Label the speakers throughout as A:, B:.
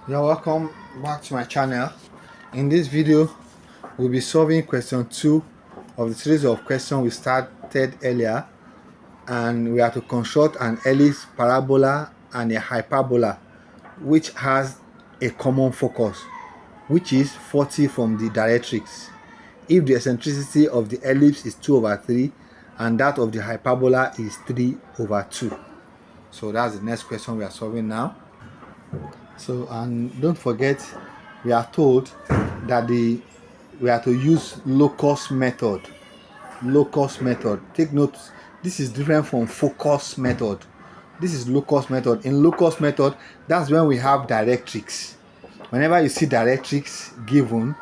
A: You're welcome back to my channel. In this video, we'll be solving question 2 of the series of questions we started earlier, and we have to construct an ellipse, parabola, and a hyperbola which has a common focus, which is 40 from the directrix. If the eccentricity of the ellipse is 2/3 and that of the hyperbola is 3/2. So that's the next question we are solving now. So, and don't forget, we are told that we are to use locus method. Locus method. Take note, this is different from focus method. This is locus method. In locus method, that's when we have directrix. Whenever you see directrix given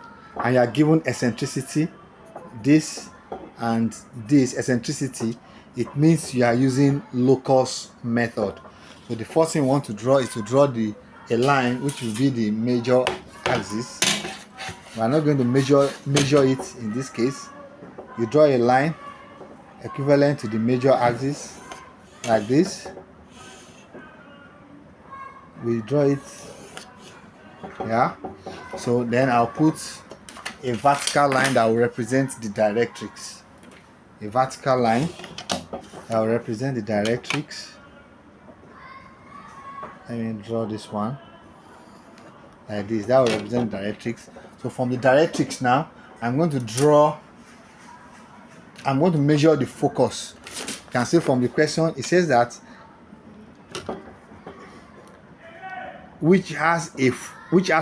A: and you are given eccentricity, this and this eccentricity, it means you are using locus method. So the first thing we want to draw is to draw a line which will be the major axis. We are not going to measure it in this case. You draw a line equivalent to the major axis like this. We draw it, yeah. So then I'll put a vertical line that will represent the directrix. A vertical line that will represent the directrix. Let me draw this one like this. That will represent the directrix. So from the directrix now, I'm going to measure the focus. You can see from the question, it says that which has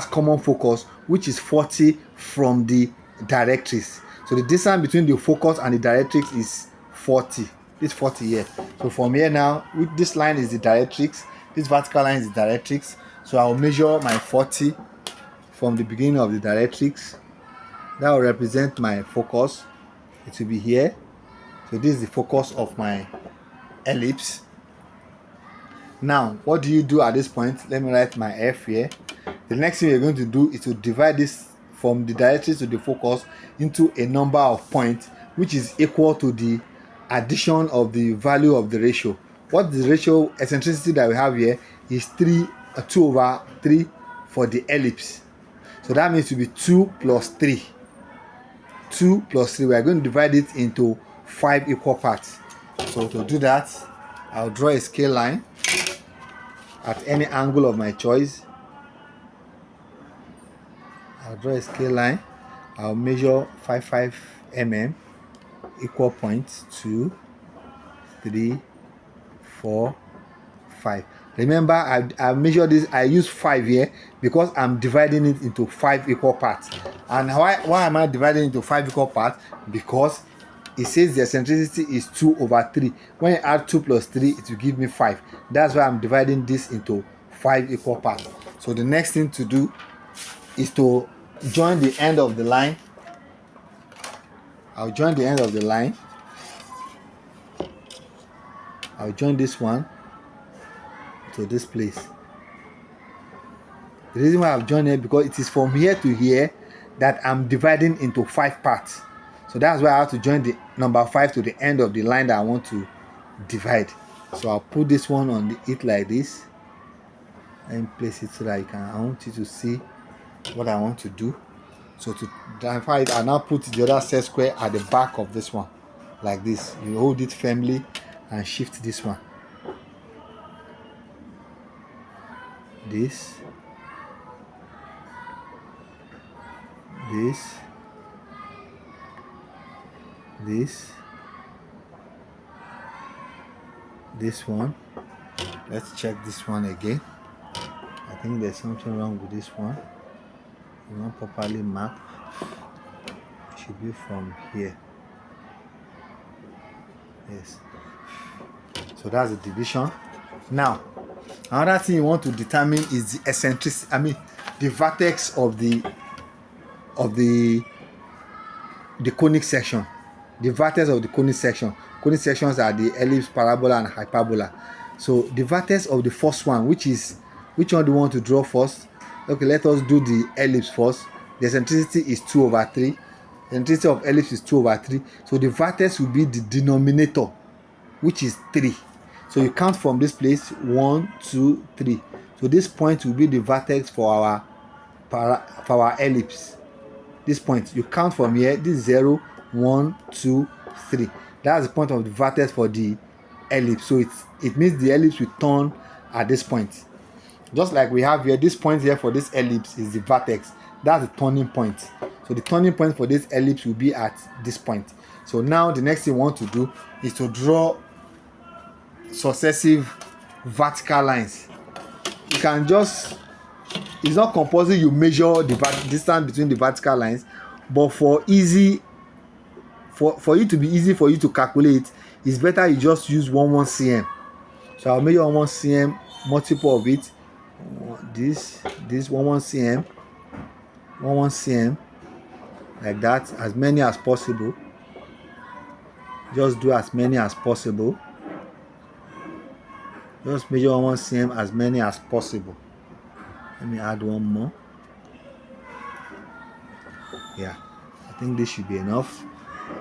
A: common focus, which is 40 from the directrix. So the distance between the focus and the directrix is 40. This 40 here. So from here now, this line is the directrix, this vertical line is the directrix. So I'll measure my 40 from the beginning of the directrix. That will represent my focus. It will be here. So this is the focus of my ellipse. Now, what do you do at this point? Let me write my F here. The next thing you're going to do is to divide this from the directrix to the focus into a number of points, which is equal to the addition of the value of the ratio. What the ratio eccentricity that we have here is 2/3 for the ellipse. So that means it will be 2 plus 3. 2 plus 3. We are going to divide it into 5 equal parts. So to do that, I'll draw a scale line at any angle of my choice. I'll draw a scale line. I'll measure 5 mm, equal points 2, 3, 4, 5. Remember, I measure this. I use 5 here because I'm dividing it into 5 equal parts. And why am I dividing it into 5 equal parts? Because it says the eccentricity is 2/3. When you add 2 plus 3, it will give me 5. That's why I'm dividing this into 5 equal parts. So the next thing to do is to join the end of the line. I'll join the end of the line. I'll join this one to this place. The reason why I've joined it because it is from here to here that I'm dividing into 5 parts. So that's why I have to join the number 5 to the end of the line that I want to divide. So I'll put this one on it like this and place it so that I want you to see what I want to do. So to identify it, I now put the other set square at the back of this one like this. You hold it firmly and shift this one. This one. Let's check this one again. I think there's something wrong with this one. It's not properly mapped. It should be from here. Yes. So that's the division. Now, another thing you want to determine is the eccentricity. The vertex of the conic section. The vertex of the conic section. Conic sections are the ellipse, parabola, and hyperbola. So the vertex of the first one, which one do you want to draw first? Okay, let us do the ellipse first. The eccentricity is 2/3. The eccentricity of ellipse is 2/3. So the vertex will be the denominator, which is 3. So you count from this place 1, 2, 3. So this point will be the vertex for our ellipse. This point, you count from here. This is 0, 1, 2, 3. That's the point of the vertex for the ellipse. So it means the ellipse will turn at this point. Just like we have here, this point here for this ellipse is the vertex. That's the turning point. So the turning point for this ellipse will be at this point. So now the next thing we want to do is to draw successive vertical lines. You can just, it's not compulsory you measure the distance between the vertical lines, but for it to be easy for you to calculate, it's better you just use 1 cm. So I'll measure 1 cm, multiple of it. This 1 cm, 1 cm, like that, as many as possible. Just do as many as possible. Just measure 1 cm as many as possible. Let me add one more. Yeah, I think this should be enough.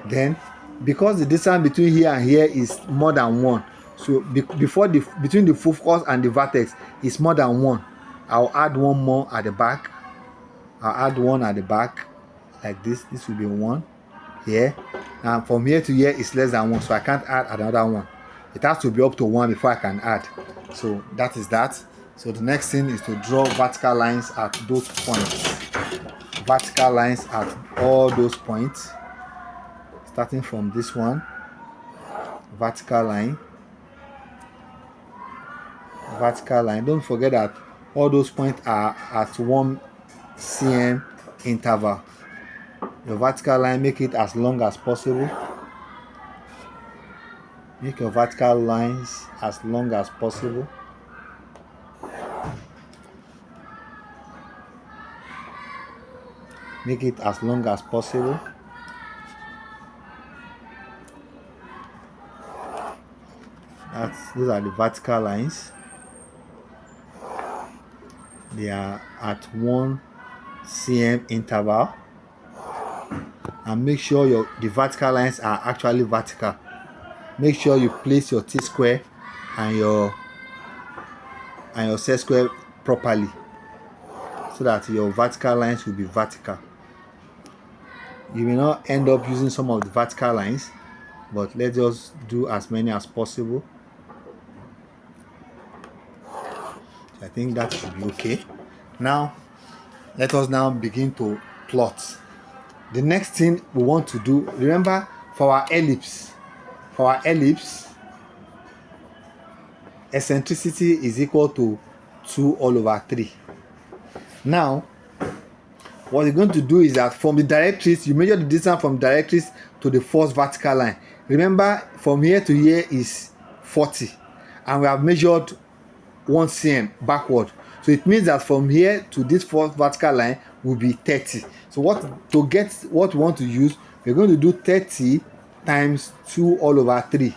A: Then, because the distance between here and here is more than 1, so between the focus and the vertex is more than 1, I'll add one more at the back. I'll add one at the back, like this. This will be 1 here, and from here to here is less than 1, so I can't add another one. It has to be up to 1 before I can add. So that is that. So the next thing is to draw vertical lines at those points. Vertical lines at all those points, starting from this one. Vertical line. Vertical line. Don't forget that all those points are at 1 cm interval. Your vertical line, make it as long as possible. Make your vertical lines as long as possible. Make it as long as possible. These are the vertical lines. They are at 1 cm interval. And make sure the vertical lines are actually vertical. Make sure you place your T-square and your set-square properly, so that your vertical lines will be vertical. You may not end up using some of the vertical lines, but let's just do as many as possible. So I think that should be okay. Now, let us now begin to plot. The next thing we want to do, remember, for our ellipse, eccentricity is equal to 2 all over 3. Now, what you're going to do is that from the directrix, you measure the distance from directrix to the first vertical line. Remember, from here to here is 40, and we have measured 1 cm backward. So it means that from here to this first vertical line will be 30. So to get what we want to use, we're going to do 30 times 2 all over 3.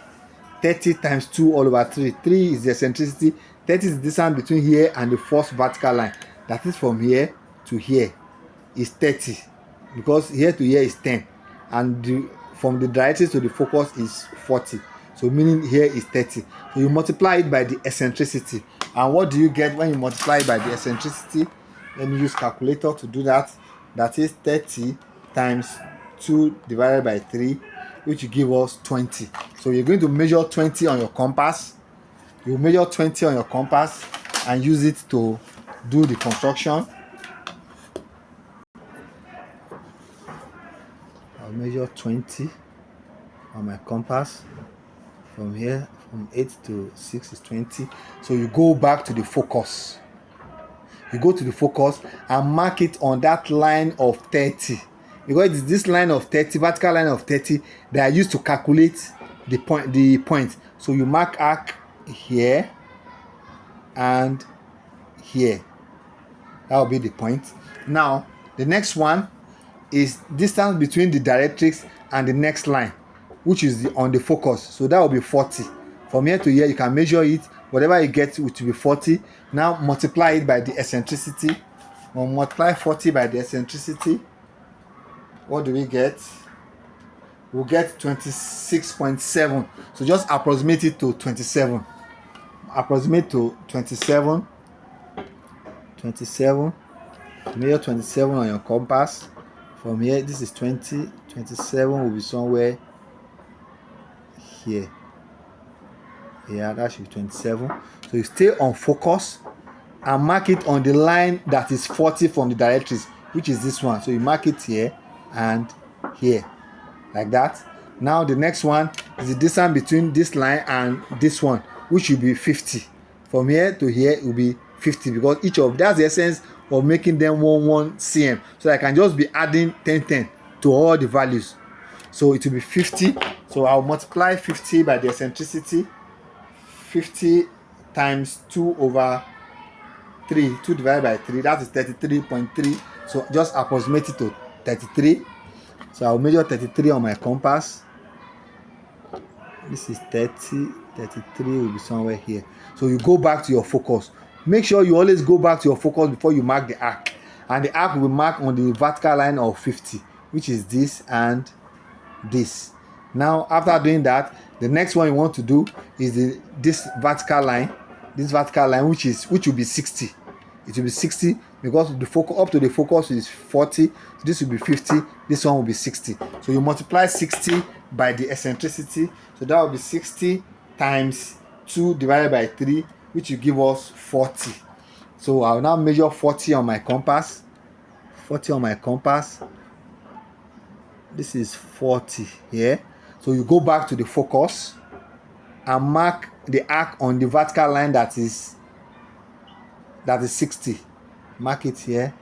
A: 30 times 2 all over 3. 3 is the eccentricity. 30 is the distance between here and the first vertical line. That is from here to here is 30, because here to here is 10, and from the directrix to the focus is 40. So meaning here is 30. So you multiply it by the eccentricity. And what do you get when you multiply it by the eccentricity? Let me use calculator to do that. That is 30 times 2 divided by 3, which will give us 20. So you're going to measure 20 on your compass. You measure 20 on your compass and use it to do the construction. I'll measure 20 on my compass. From here, from 8 to 6 is 20. So you go back to the focus. You go to the focus and mark it on that line of 30. Because it's this line of 30, vertical line of 30, that I used to calculate the point. So you mark arc here and here. That will be the point. Now, the next one is distance between the directrix and the next line, which is on the focus. So that will be 40. From here to here, you can measure it. Whatever you get, it will be 40. Now multiply it by the eccentricity. We'll multiply 40 by the eccentricity. What do we get? We'll get 26.7. So just approximate it to 27. Approximate to 27. 27. Measure 27 on your compass. From here, this is 20. 27 will be somewhere here. Yeah, that should be 27. So you stay on focus and mark it on the line that is 40 from the directrix, which is this one. So you mark it here and here, like that. Now the next one is the distance between this line and this one, which will be 50. From here to here it will be 50, because each of that's the essence of making them 1 cm. So I can just be adding 10 to all the values. So it will be 50. So I'll multiply 50 by the eccentricity. 50 times 2 over 3, 2 divided by 3, that is 33.3. So just approximate it to 33. So I'll measure 33 on my compass. This is 30. 33 will be somewhere here. So you go back to your focus. Make sure you always go back to your focus before you mark the arc. And the arc will be marked on the vertical line of 50, which is this and this. Now after doing that, the next one you want to do is this vertical line, which will be 60. It will be 60 because the focus up to the focus is 40. So this will be 50. This one will be 60. So you multiply 60 by the eccentricity. So that will be 60 times 2 divided by 3, which will give us 40. So I'll now measure 40 on my compass. 40 on my compass. This is 40 here. So you go back to the focus and mark the arc on the vertical line that is 60. Mark it here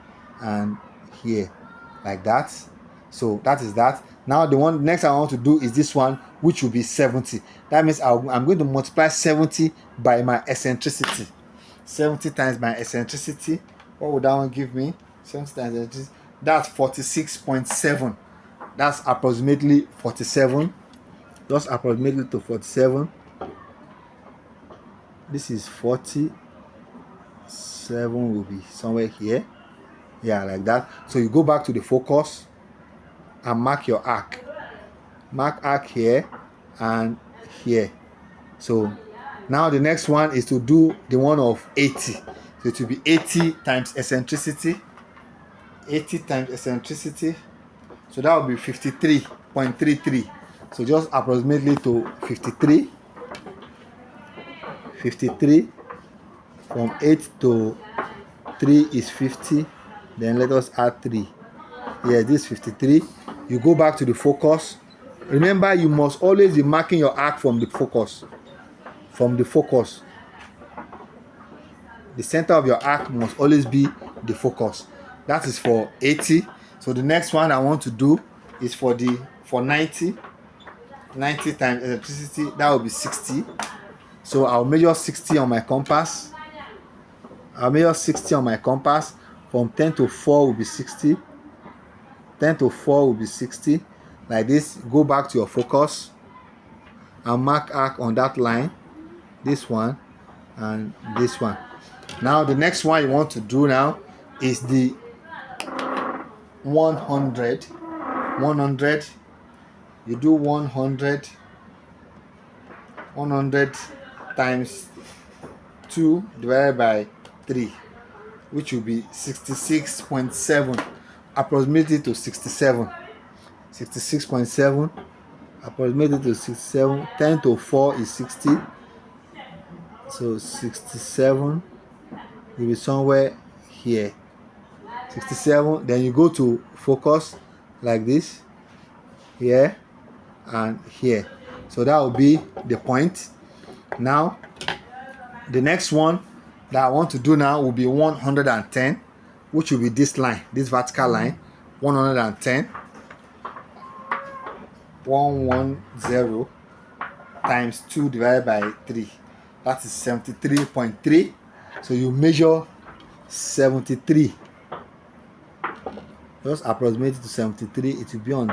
A: and here, like that. So that is that. Now the one next I want to do is this one, which will be 70. That means I'm going to multiply 70 by my eccentricity. 70 times my eccentricity. What would that one give me? 70 times eccentricity. That's 46.7. That's approximately 47. Just approximately to 47. This is 40. 7 will be somewhere here. Yeah, like that. So you go back to the focus and mark your arc. Mark arc here and here. So now the next one is to do the one of 80. So it will be 80 times eccentricity. 80 times eccentricity. So that will be 53.33. So just approximately to 53. 53. From 8 to 3 is 50. Then let us add 3. Yeah, this is 53. You go back to the focus. Remember, you must always be marking your arc from the focus. From the focus. The center of your arc must always be the focus. That is for 80. So the next one I want to do is for 90. 90 times electricity, that will be 60. So I'll measure 60 on my compass. I'll measure 60 on my compass. From 10 to 4 will be 60. 10 to 4 will be 60. Like this. Go back to your focus and mark arc on that line. This one and this one. Now the next one you want to do now is the 100. 100. You do 100. 100 times 2 divided by 3, which will be 66.7, approximately to 67. 66.7, approximately to 67. 10 to 4 is 60. So 67 will be somewhere here. 67. Then you go to focus like this, here and here. So that will be the point. Now the next one that I want to do now will be 110, which will be this line, this vertical line. 110. 110 times 2 divided by 3, that is 73.3. So you measure 73. Just approximate it to 73. It will be on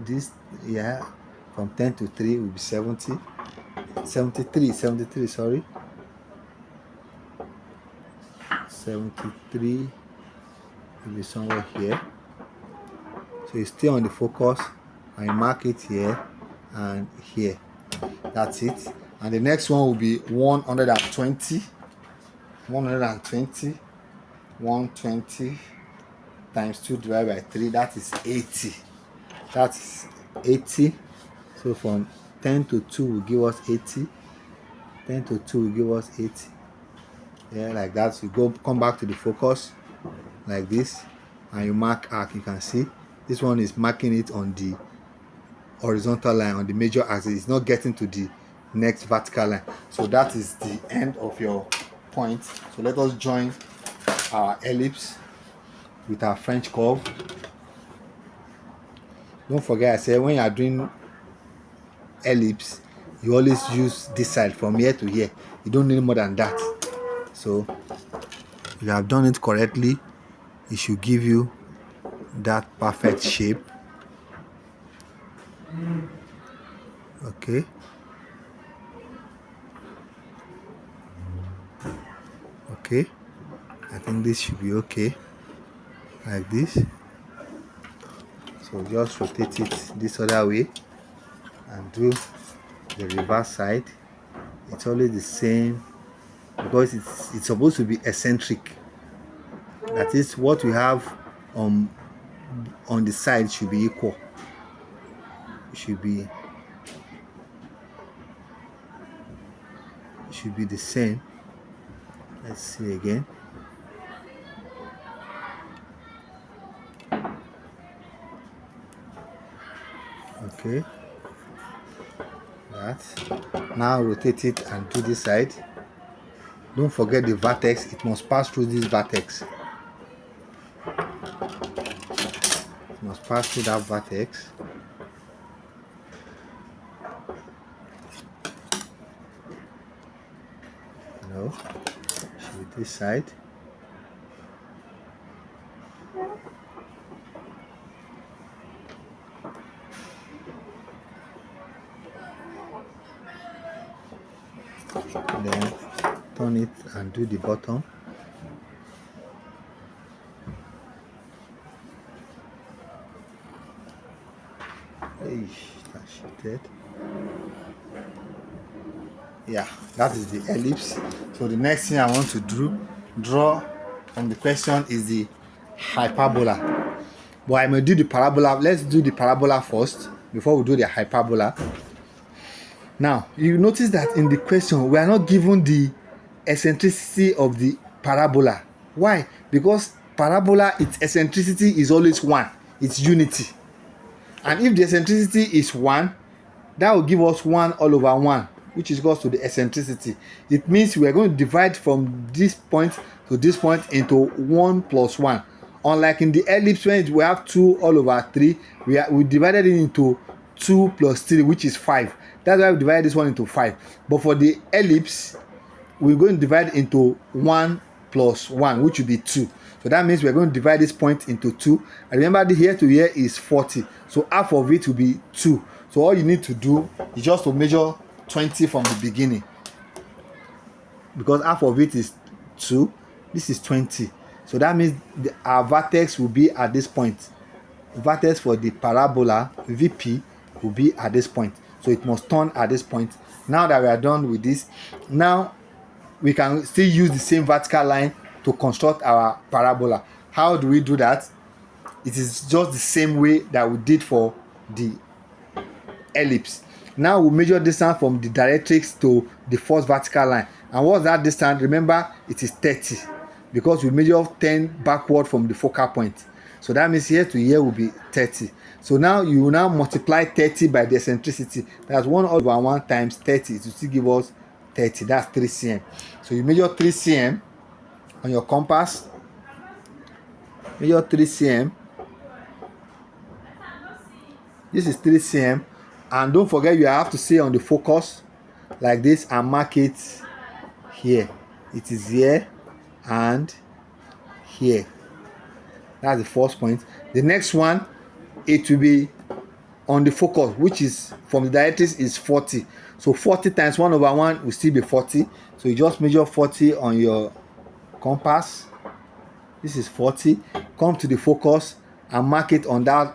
A: this, yeah. From 10 to 3 will be 70. 73, sorry. 73 will be somewhere here. So you stay on the focus and you mark it here and here. That's it. And the next one will be 120. 120. 120 times 2 divided by 3, that is 80. That's 80. So from 10 to 2 will give us 80. 10 to 2 will give us 80. Yeah, like that. You come back to the focus like this, and you mark arc. You can see this one is marking it on the horizontal line, on the major axis. It's not getting to the next vertical line. So that is the end of your point. So let us join our ellipse with our French curve. Don't forget, I said when you are doing ellipse, you always use this side from here to here. You don't need more than that. So if you have done it correctly, it should give you that perfect shape. Okay. Okay, I think this should be okay, like this. So just rotate it this other way and do the reverse side. It's always the same because it's supposed to be eccentric. That is, what we have on the side should be equal. It should be the same. Let's see again. Okay, that. Now rotate it and do this side. Don't forget the vertex. It must pass through this vertex. It must pass through that vertex. No, should be this side. Then turn it and do the bottom. That shifted. Yeah, that is the ellipse. So the next thing I want to draw on the question is the hyperbola. But I may do the parabola. Let's do the parabola first before we do the hyperbola. Now, you notice that in the question, we are not given the eccentricity of the parabola. Why? Because parabola, its eccentricity is always 1. It's unity. And if the eccentricity is 1, that will give us 1 all over 1, which is equals to the eccentricity. It means we are going to divide from this point to this point into 1 plus 1. Unlike in the ellipse, when we have 2 all over 3, we divided it into 2 plus 3, which is 5. That's why we divide this one into 5. But for the ellipse, we're going to divide into 1 plus 1, which will be 2. So that means we're going to divide this point into 2. And remember, the here to here is 40. So half of it will be 2. So all you need to do is just to measure 20 from the beginning. Because half of it is 2. This is 20. So that means our vertex will be at this point. The vertex for the parabola, VP, will be at this point. So it must turn at this point. Now that we are done with this, now we can still use the same vertical line to construct our parabola. How do we do that? It is just the same way that we did for the ellipse. Now we measure distance from the directrix to the first vertical line. And what's that distance? Remember, it is 30 because we measure 10 backward from the focal point. So that means here to here will be 30. So now you will now multiply 30 by the eccentricity. That's 1 over 1 times 30. It will still give us 30. That's 3 cm. So you measure 3 cm on your compass. Measure 3 cm. This is 3 cm. And don't forget, you have to stay on the focus like this and mark it here. It is here and here. That's the first point. The next one, it will be on the focus, which is from the directrix is 40. So 40 times 1 over 1 will still be 40. So you just measure 40 on your compass. This is 40. Come to the focus and mark it on that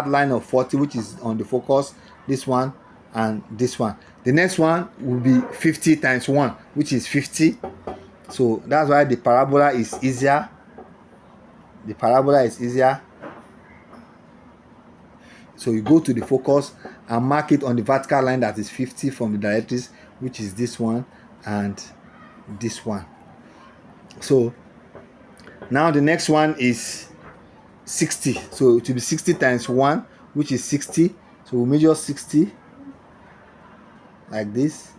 A: line of 40, which is on the focus. This one and this one. The next one will be 50 times 1, which is 50. So that's why the parabola is easier. The parabola is easier. So you go to the focus and mark it on the vertical line that is 50 from the directrix, which is this one and this one. So now the next one is 60. So it will be 60 times 1, which is 60. So we'll measure 60 like this.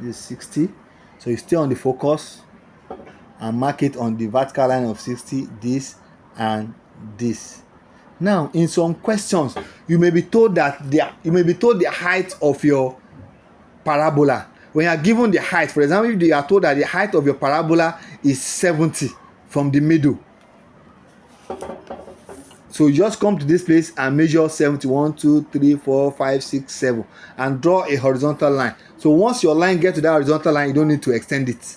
A: This is 60. So you stay on the focus and mark it on the vertical line of 60, this and this. Now, in some questions, you may be told that the height of your parabola. When you are given the height, for example, if you are told that the height of your parabola is 70 from the middle, so you just come to this place and measure 70, 1, 2, 3, 4, 5, 6, 7, and draw a horizontal line. So once your line gets to that horizontal line, you don't need to extend it.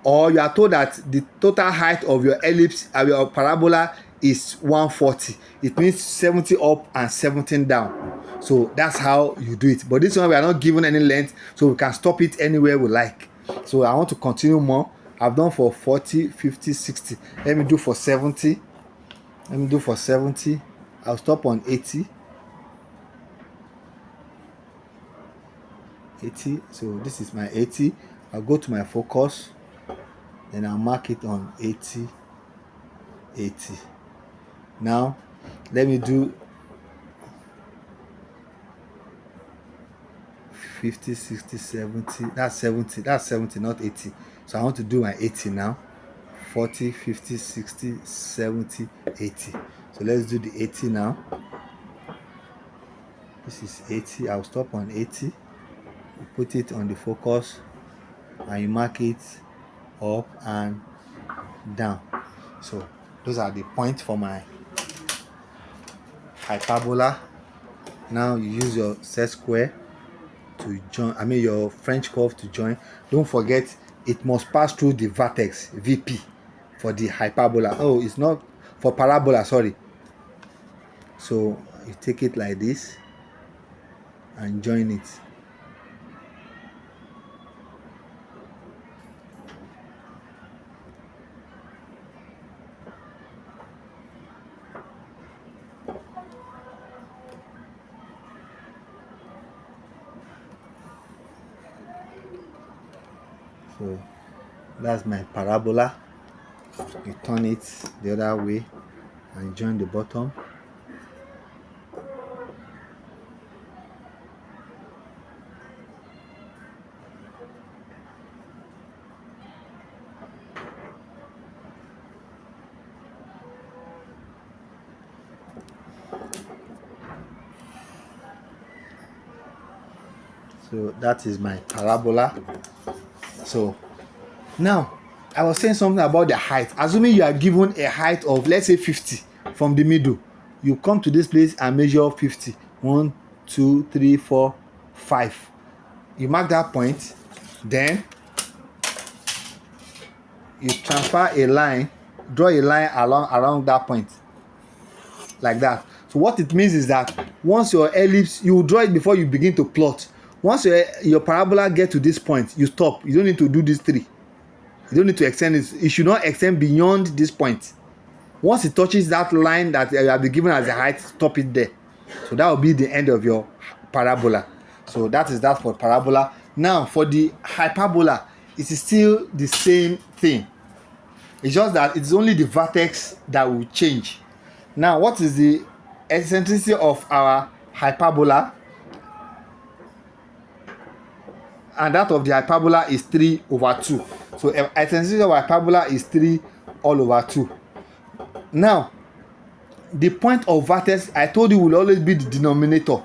A: Or you are told that the total height of your ellipse, your parabola, is 140. It means 70 up and 17 down. So that's how you do it. But this one we are not given any length, so we can stop it anywhere we like. So I want to continue more. I've done for 40, 50, 60. Let me do for 70. I'll stop on 80. 80. So this is my 80. I'll go to my focus. Then I'll mark it on 80. Now let me do 50, 60, 70. That's 70, not 80. So I want to do my 80 now. 40, 50, 60, 70, 80. So let's do the 80 now. This is 80. I'll stop on 80. You put it on the focus and you mark it up and down. So those are the points for my hyperbola. Now you use your set square to join, your French curve to join. Don't forget it must pass through the vertex VP for the hyperbola. Oh, it's not for parabola, sorry. So you take it like this and join it. So that's my parabola. You turn it the other way and join the bottom. So that is my parabola. So now I was saying something about the height. Assuming you are given a height of, let's say, 50 from the middle, you come to this place and measure 50. 1, 2, 3, 4, 5. You mark that point, then you transfer a line, draw a line around that point, like that. So what it means is that once your ellipse, you draw it before you begin to plot. Once your parabola get to this point, you stop. You don't need to do these 3. You don't need to extend it. It should not extend beyond this point. Once it touches that line that you have been given as a height, stop it there. So that will be the end of your parabola. So that is that for parabola. Now for the hyperbola, it is still the same thing. It's just that it's only the vertex that will change. Now what is the eccentricity of our hyperbola? And that of the hyperbola is 3/2. So eccentricity of hyperbola is 3 all over 2. Now the point of vertex, I told you, will always be the denominator.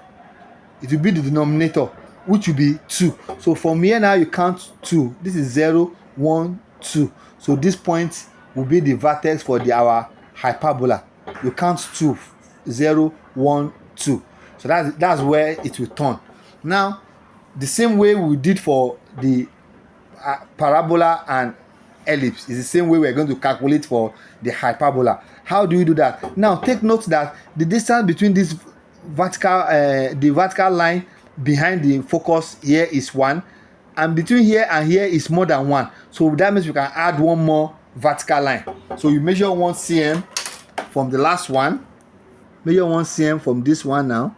A: It will be the denominator, which will be 2. So from here now you count 2. This is 0, 1, 2. So this point will be the vertex for our hyperbola. You count 2, 0, 1, 2. So that's where it will turn. Now the same way we did for the parabola and ellipse is the same way we're going to calculate for the hyperbola. How do you do that? Now take note that the distance between this vertical line behind the focus here is 1, and between here and here is more than 1, so that means we can add one more vertical line. So you measure 1 cm from the last one, measure 1 cm from this one. Now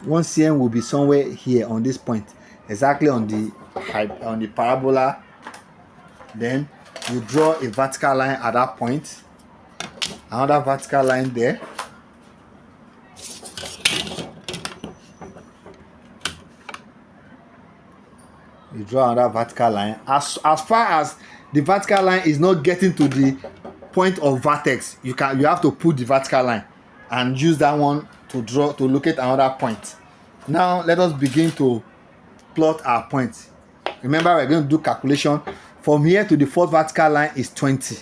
A: 1 cm will be somewhere here on this point, exactly on the parabola. Then you draw a vertical line at that point, another vertical line there. You draw another vertical line. As far as the vertical line is not getting to the point of vertex, you have to put the vertical line and use that one to locate another point. Now let us begin to plot our point. Remember, we're going to do calculation. From here to the fourth vertical line is 20.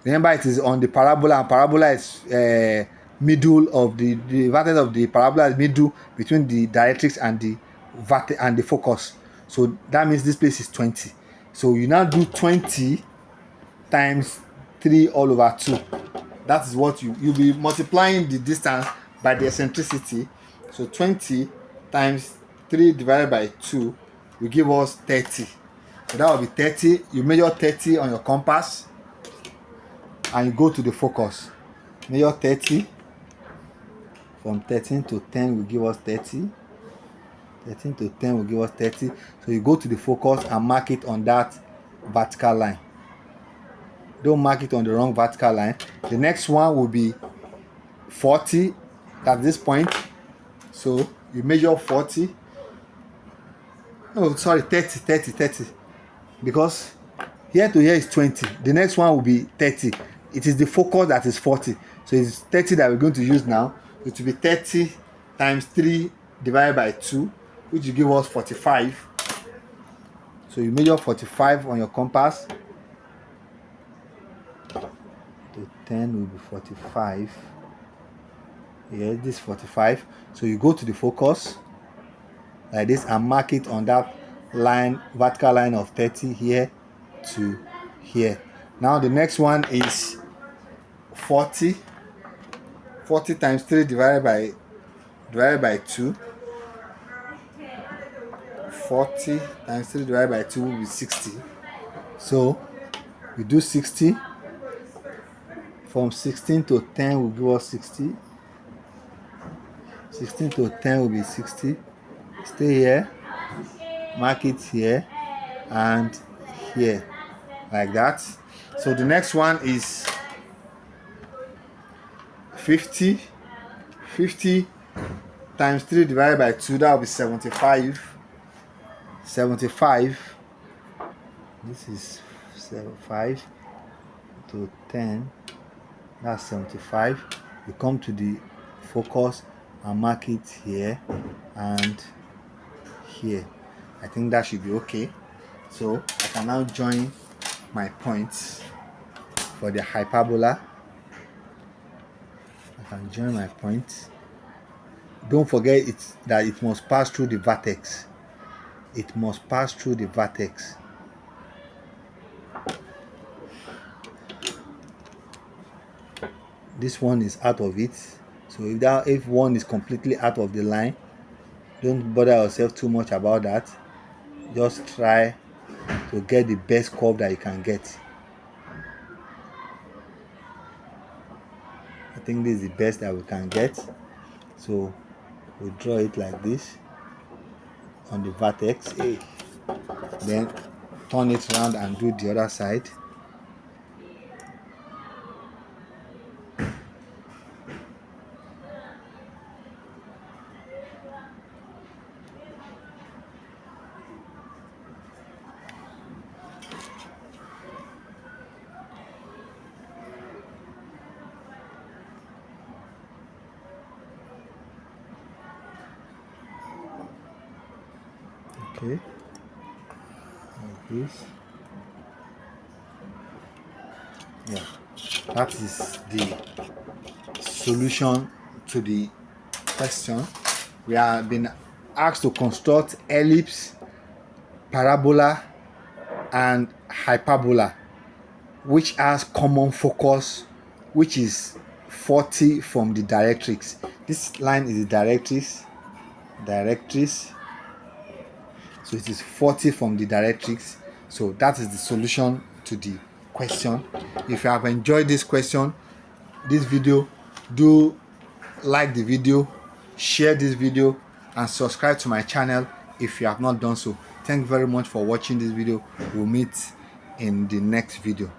A: Remember, it is on the parabola, and parabola is middle of the vertex of the parabola is middle between the directrix and the focus. So that means this place is 20. So you now do 20 times 3 all over 2. That is what you'll be multiplying the distance by the eccentricity. So 20 times 3 divided by 2 will give us 30. So that will be 30. You measure 30 on your compass and you go to the focus. Measure 30. From 13 to 10 will give us 30. 13 to 10 will give us 30. So you go to the focus and mark it on that vertical line. Don't mark it on the wrong vertical line. The next one will be 40 at this point. So you measure 40. No, sorry, 30. Because here to here is 20. The next one will be 30. It is the focus that is 40. So it's 30 that we're going to use now. It will be 30 times 3 divided by 2, which will give us 45. So you measure 45 on your compass. To 10 will be 45. Yeah, this is 45. So you go to the focus like this and mark it on that line, vertical line of 30 here to here. Now the next one is 40. 40 times 3 divided by 2. 40 times 3 divided by 2 will be 60. So we do 60. From 16 to 10 will give us 60. 16 to 10 will be 60. Stay here, mark it here and here, like that. So the next one is 50. 50 times 3 divided by 2, that will be 75. 75. This is 75 to 10. That's 75. You come to the focus and mark it here and here. I think that should be okay. So I can now join my points for the hyperbola. I can join my points. Don't forget that it must pass through the vertex. It must pass through the vertex. This one is out of it. So if one is completely out of the line, don't bother yourself too much about that. Just try to get the best curve that you can get. I think this is the best that we can get. So we draw it like this on the vertex. Then turn it around and do the other side. Okay, like this. Yeah, that is the solution to the question. We have been asked to construct ellipse, parabola and hyperbola, which has common focus, which is 40 from the directrix. This line is the directrix. so it is 40 from the directrix. So that is the solution to the question. If you have enjoyed this video, do like the video, share this video, and subscribe to my channel if you have not done so. Thank you very much for watching this video. We'll meet in the next video.